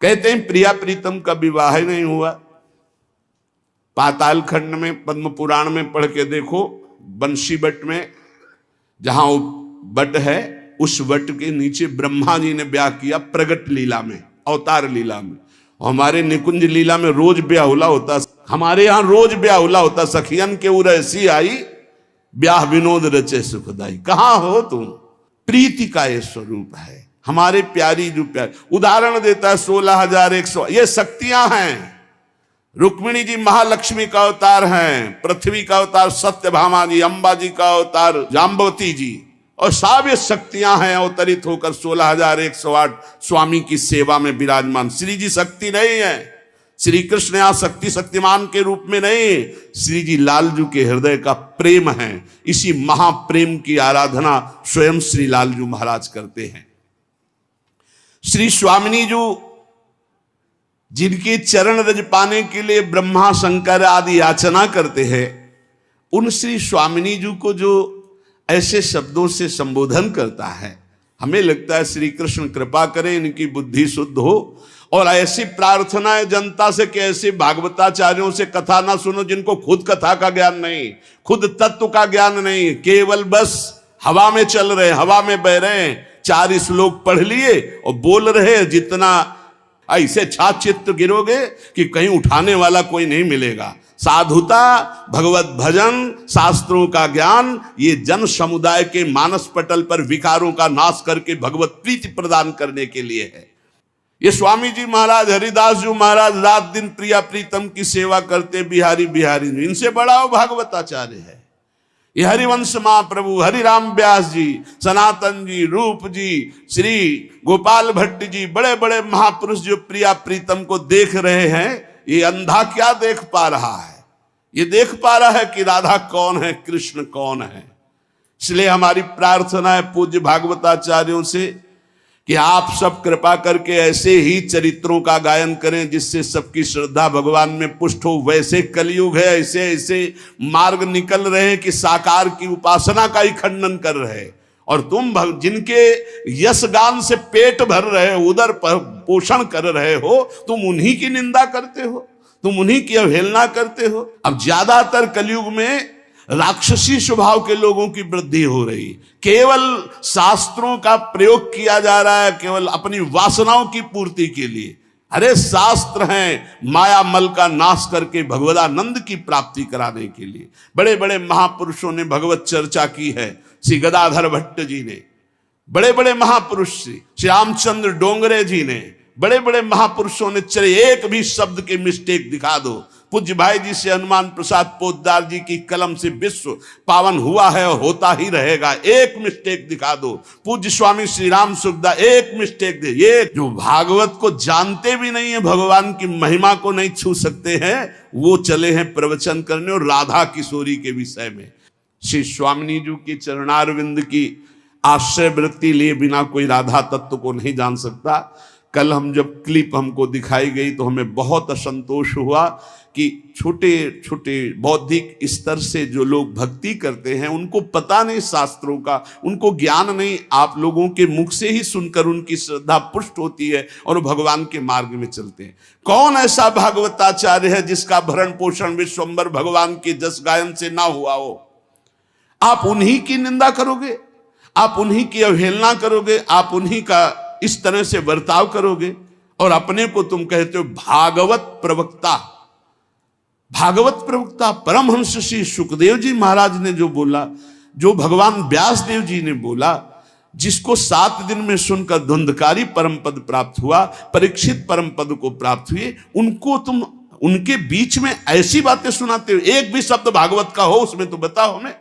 कहते हैं प्रिया प्रीतम का विवाह नहीं हुआ। पाताल खंड में पद्म पुराण में पढ़ के देखो, बंशी वट में जहां वो वट है, उस वट के नीचे ब्रह्मा जी ने ब्याह किया प्रगट लीला में, अवतार लीला में। हमारे निकुंज लीला में रोज ब्याहुला होता, हमारे यहाँ रोज ब्याहुला होता। सखियन के उर ऐसी आई, ब्याह विनोद रचे सुखदाई। कहाँ हो तुम? प्रीति का ये स्वरूप है हमारे प्यारी जो प्यार। उदाहरण देता है 16,100, ये शक्तियां हैं। रुक्मिणी जी महालक्ष्मी का अवतार हैं, पृथ्वी का अवतार सत्यभामा जी, अंबा जी का अवतार जाम्बवती जी, और सब ये शक्तियां हैं अवतरित होकर 16,108 स्वामी की सेवा में विराजमान। श्री जी शक्ति नहीं है, श्री कृष्ण यहाँ शक्ति शक्तिमान के रूप में नहीं, श्री जी लालजू के हृदय का प्रेम है। इसी महाप्रेम की आराधना स्वयं श्री लालजू महाराज करते हैं। श्री स्वामिनी जी जिनके चरण रज पाने के लिए ब्रह्मा शंकर आदि याचना करते हैं, उन श्री स्वामिनी जी को जो ऐसे शब्दों से संबोधन करता है, हमें लगता है श्री कृष्ण कृपा करें, इनकी बुद्धि शुद्ध हो। और ऐसी प्रार्थना है जनता से कि ऐसे भागवताचार्यों से कथा ना सुनो जिनको खुद कथा का ज्ञान नहीं, खुद तत्व का ज्ञान नहीं, केवल बस हवा में चल रहे, हवा में बह रहे हैं, 4 श्लोक पढ़ लिए और बोल रहे। जितना ऐसे छाचित्र गिरोगे कि कहीं उठाने वाला कोई नहीं मिलेगा। साधुता, भगवत भजन, शास्त्रों का ज्ञान, ये जन समुदाय के मानस पटल पर विकारों का नाश करके भगवत प्रीति प्रदान करने के लिए है। ये स्वामी जी महाराज, हरिदास जी महाराज रात दिन प्रिया प्रीतम की सेवा करते, बिहारी बिहारी, इनसे बड़ा वो भागवताचार्य है। ये हरिवंश महाप्रभु, हरिराम व्यास जी, सनातन जी, रूप जी, श्री गोपाल भट्ट जी, बड़े बड़े महापुरुष जो प्रिया प्रीतम को देख रहे हैं, ये अंधा क्या देख पा रहा है? ये देख पा रहा है कि राधा कौन है, कृष्ण कौन है। इसलिए हमारी प्रार्थना है पूज्य भागवताचार्यों से कि आप सब कृपा करके ऐसे ही चरित्रों का गायन करें जिससे सबकी श्रद्धा भगवान में पुष्ट हो। वैसे कलयुग है, ऐसे ऐसे मार्ग निकल रहे हैं कि साकार की उपासना का ही खंडन कर रहे हैं, और तुम जिनके यश गान से पेट भर रहे हो, उदर पोषण कर रहे हो, तुम उन्हीं की निंदा करते हो, तुम उन्हीं की अवहेलना करते हो। अब ज्यादातर कलयुग में राक्षसी स्वभाव के लोगों की वृद्धि हो रही, केवल शास्त्रों का प्रयोग किया जा रहा है, केवल अपनी वासनाओं की पूर्ति के लिए। अरे शास्त्र हैं माया मल का नाश करके भगवदानंद की प्राप्ति कराने के लिए। बड़े बड़े महापुरुषों ने भगवत चर्चा की है। श्री गदाधर भट्ट जी ने, बड़े बड़े महापुरुष श्री रामचंद्र डोंगरे जी ने, बड़े बड़े महापुरुषों ने, चले एक भी शब्द के मिस्टेक दिखा दो। पूज्य भाई जी से हनुमान प्रसाद पोद्दार जी की कलम से विश्व पावन हुआ है और होता ही रहेगा, एक मिस्टेक दिखा दो। पूज्य स्वामी श्री राम सुखदा एक मिस्टेक दे। ये जो भागवत को जानते भी नहीं है, भगवान की महिमा को नहीं छू सकते हैं, वो चले हैं प्रवचन करने और राधा किशोरी के विषय में। श्री स्वामिनी जी की चरणारविंद की आश्रय वृत्ति लिए बिना कोई राधा तत्व को नहीं जान सकता। कल हम जब क्लिप हमको दिखाई गई तो हमें बहुत असंतोष हुआ कि छोटे छोटे बौद्धिक स्तर से जो लोग भक्ति करते हैं उनको पता नहीं शास्त्रों का, उनको ज्ञान नहीं। आप लोगों के मुख से ही सुनकर उनकी श्रद्धा पुष्ट होती है और भगवान के मार्ग में चलते हैं। कौन ऐसा भागवताचार्य है जिसका भरण पोषण विश्वम्बर भगवान के जस गायन से ना हुआ हो? आप उन्हीं की निंदा करोगे, आप उन्हीं की अवहेलना करोगे, आप उन्हीं का इस तरह से बर्ताव करोगे और अपने को तुम कहते हो भागवत प्रवक्ता। भागवत प्रवक्ता परमहंस श्री सुखदेव जी महाराज ने जो बोला, जो भगवान व्यास देव जी ने बोला, जिसको 7 दिन में सुनकर धुंधकारी परम पद प्राप्त हुआ, परीक्षित परम पद को प्राप्त हुए, उनको तुम उनके बीच में ऐसी बातें सुनाते हो। एक भी शब्द भागवत का हो उसमें तो बताओ हमें।